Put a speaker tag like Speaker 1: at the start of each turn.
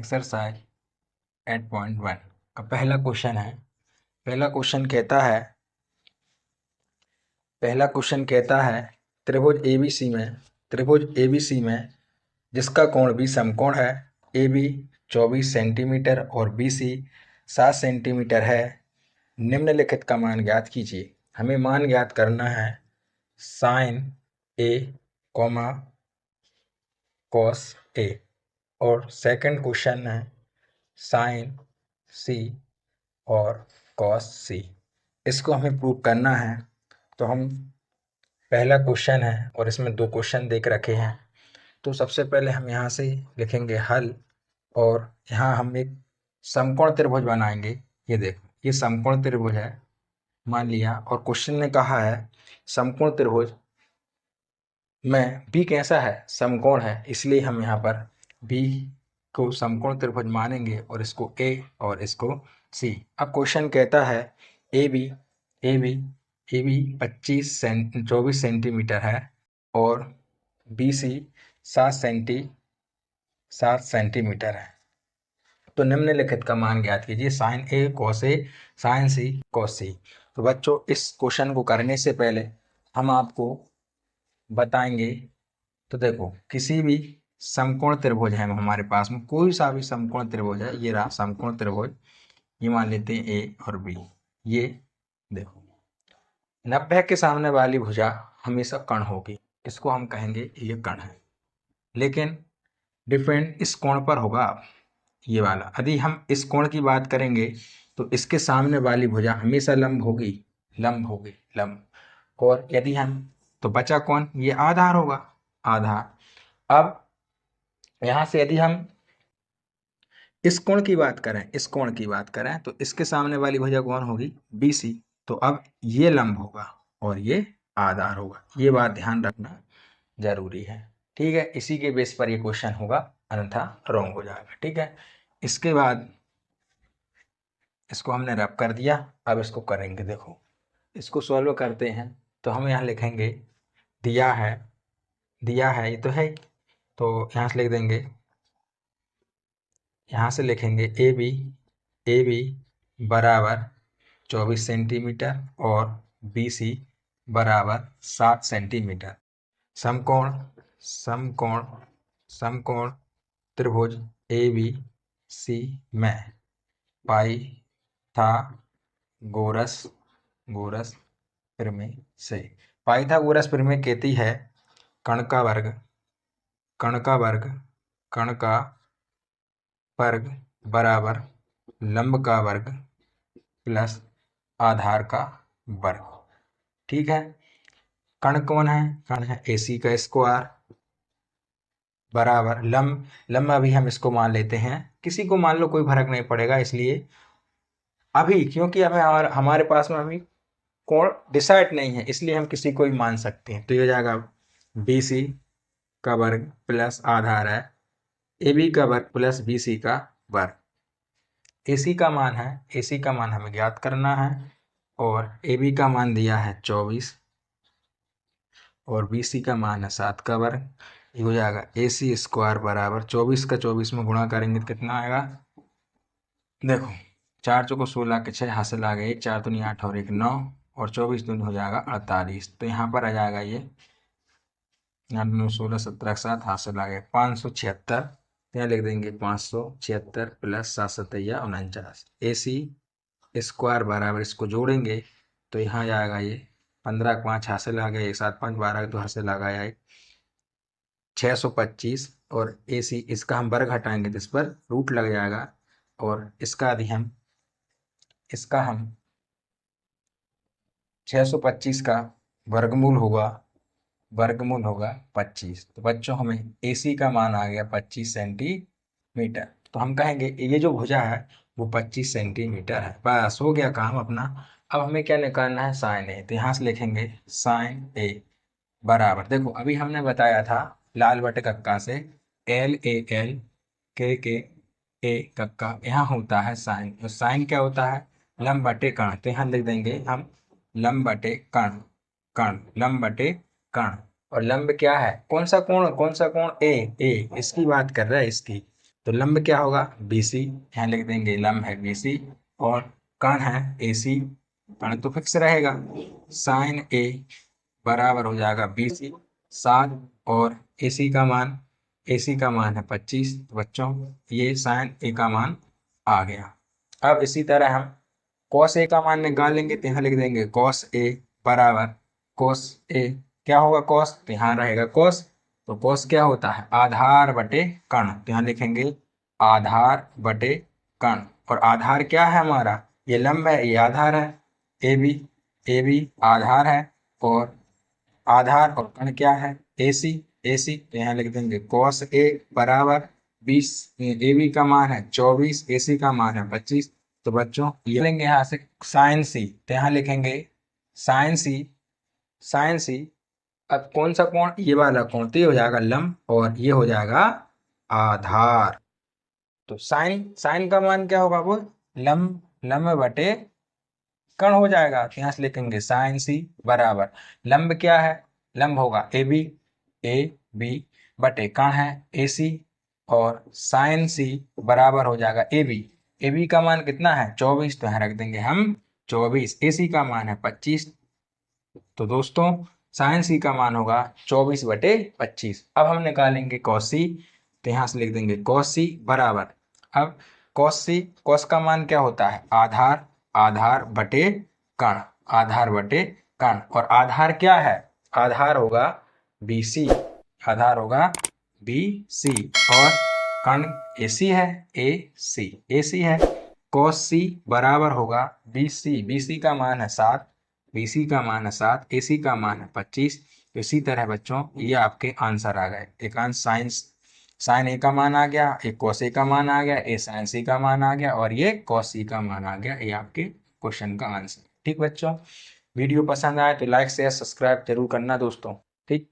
Speaker 1: Exercise 8.1 का पहला question है। पहला क्वेश्चन कहता है त्रिभुज एबीसी में जिसका कोण भी समकोण है, ए बी 24 सेंटीमीटर और बी सी 7 सेंटीमीटर है, निम्नलिखित का मान ज्ञात कीजिए। हमें मान ज्ञात करना है sign A comma cos A, और सेकंड क्वेश्चन है साइन सी और कॉस सी। इसको हमें प्रूव करना है। तो हम पहला क्वेश्चन है और इसमें दो क्वेश्चन देख रखे हैं। तो सबसे पहले हम यहाँ से लिखेंगे हल, और यहाँ हम एक समकोण त्रिभुज बनाएंगे। ये देखो, ये समकोण त्रिभुज है मान लिया, और क्वेश्चन ने कहा है समकोण त्रिभुज में बी कैसा है, समकोण है, इसलिए हम यहाँ पर बी को समकोण त्रिभुज मानेंगे और इसको ए और इसको सी। अब क्वेश्चन कहता है ए बी 24 सेंटीमीटर है और बी सी 7 सेंटीमीटर है। तो निम्नलिखित का मान ज्ञात कीजिए। Sign A cos A, sign C cos सी। तो बच्चों, इस क्वेश्चन को करने से पहले हम आपको बताएंगे। तो देखो, किसी भी समकोण त्रिभुज है हमारे पास में, कोई सा भी समकोण त्रिभुज है, ये रहा समकोण त्रिभुज, ये मान लेते हैं ए और बी। ये देखो, 90 के सामने वाली भुजा हमेशा कर्ण होगी, इसको हम कहेंगे ये कर्ण है, लेकिन डिपेंड इस कोण पर होगा ये वाला। यदि हम इस कोण की बात करेंगे तो इसके सामने वाली भुजा हमेशा लंब होगी। और यदि हम, तो बचा कौन, ये आधार होगा, आधार। अब यहाँ से यदि हम इस कोण की बात करें तो इसके सामने वाली भुजा कौन होगी, बी सी। तो अब ये लंब होगा और ये आधार होगा। ये बात ध्यान रखना जरूरी है, ठीक है। इसी के बेस पर ये क्वेश्चन होगा, अन्यथा रॉन्ग हो जाएगा, ठीक है। इसके बाद इसको हमने रब कर दिया। अब इसको करेंगे, देखो इसको सॉल्व करते हैं। तो हम यहाँ लिखेंगे दिया है ये तो है, तो यहाँ से लिख देंगे, यहाँ से लिखेंगे ए बी बराबर 24 सेंटीमीटर और बी सी बराबर 7 सेंटीमीटर। समकोण त्रिभुज ए बी सी में पाइथागोरस प्रमेय से। पाइथागोरस प्रमेय कहती है कण का वर्ग बराबर लंब का वर्ग प्लस आधार का वर्ग, ठीक है। कण कौन है, कण है AC का स्क्वायर बराबर लंब अभी हम इसको मान लेते हैं, किसी को मान लो, कोई फर्क नहीं पड़ेगा। इसलिए अभी, क्योंकि अभी हमारे पास में अभी कोण डिसाइड नहीं है, इसलिए हम किसी को भी मान सकते हैं। तो ये हो जाएगा BC का वर्ग प्लस आधार है AB का वर्ग प्लस BC का वर्ग। AC का मान हमें ज्ञात करना है, और AB का मान दिया है 24 और BC का मान है 7 का वर्ग। ये हो जाएगा AC स्क्वायर बराबर 24 का 24 में गुणा करेंगे तो कितना आएगा, देखो 4 चौको 16 के 6 हासिल आ गए, 1 4 दूनी 8 और 1 9, और 24 दूनी हो जाएगा 48। तो यहाँ पर आ जाएगा ये 8 9 16 17 7 हासिल आ गए 576। यहाँ लिख देंगे 576 प्लस 7 7 49। AC स्क्वायर बराबर, इसको जोड़ेंगे तो यहाँ जाएगा ये 15 5 हासिल आ गए, 1 7 5 12 तो हासिल आ गया 625। और AC इसका हम वर्ग हटाएंगे तो इस पर रूट लग जाएगा, और इसका हम 625 का वर्गमूल होगा 25। तो बच्चों, हमें AC का मान आ गया 25 सेंटीमीटर। तो हम कहेंगे ये जो भुजा है वो 25 सेंटीमीटर है। बस हो गया काम अपना। अब हमें क्या निकालना है, साइन ए। तो यहाँ से लिखेंगे साइन ए बराबर, देखो अभी हमने बताया था लाल बटे कक्का से LAL के ए कक्का, यहाँ होता है साइन। तो साइन क्या होता है, लंब बटे कर्ण। तो यहाँ लिख देंगे हम लंब बटे कर्ण। और लंब क्या है, कौन सा कोण, ए, इसकी बात कर रहा है, इसकी। तो लंब क्या होगा, BC, यहाँ लिख देंगे लंब है BC और कर्ण है AC। कर्ण तो फिक्स रहेगा, साइन A बराबर हो जाएगा BC 7 और AC का मान है 25। तो बच्चों ये साइन A का मान आ गया। अब इसी तरह हम कॉस A का मान निकालेंगे, तो यहाँ लिख देंगे कॉस A बराबर कॉस A, क्या होगा कॉस, तो यहाँ रहेगा कॉस। तो कॉस क्या होता है, आधार बटे कर्ण, तो यहाँ लिखेंगे आधार बटे कर्ण। और आधार क्या है हमारा, ये लंब है, ये आधार है, ए बी आधार है और आधार और कर्ण क्या है, AC। तो यहाँ लिख देंगे कॉस A बराबर 20, ए बी का मान है 24, AC का मान है 25। तो बच्चों ये लेंगे यहाँ से साइन C, तो यहाँ लिखेंगे साइन C। अब कौन सा कोण, ये वाला कोण, तो ये हो जाएगा लंब और ये हो जाएगा आधार। तो साइन साइन का मान क्या होगा, वो लंब बटे कर्ण हो जाएगा। तो यहाँ से लिखेंगे साइन C बराबर लंब क्या है, लंब होगा ए बी बटे कर्ण है AC और साइन C बराबर हो जाएगा ए बी का मान कितना है 24, तो यहाँ रख देंगे हम 24। AC का मान है 25। तो दोस्तों साइन C का मान होगा 24/25। अब हम निकालेंगे कॉस C, तो यहाँ से लिख देंगे कॉस C बराबर, अब कॉस का मान क्या होता है, आधार बटे कर्ण। और आधार क्या है, आधार होगा BC, और कर्ण AC है, AC है। कॉस C बराबर होगा BC का मान है 7, AC का मान है 25। तो इसी तरह बच्चों ये आपके आंसर आ गए, एक आंसर साइन A का मान आ गया, एक कॉस A का मान आ गया, एक साइन C का मान आ गया और ये कॉस C का मान आ गया। ये आपके क्वेश्चन का आंसर। ठीक बच्चों, वीडियो पसंद आए तो लाइक शेयर सब्सक्राइब जरूर करना दोस्तों। ठीक।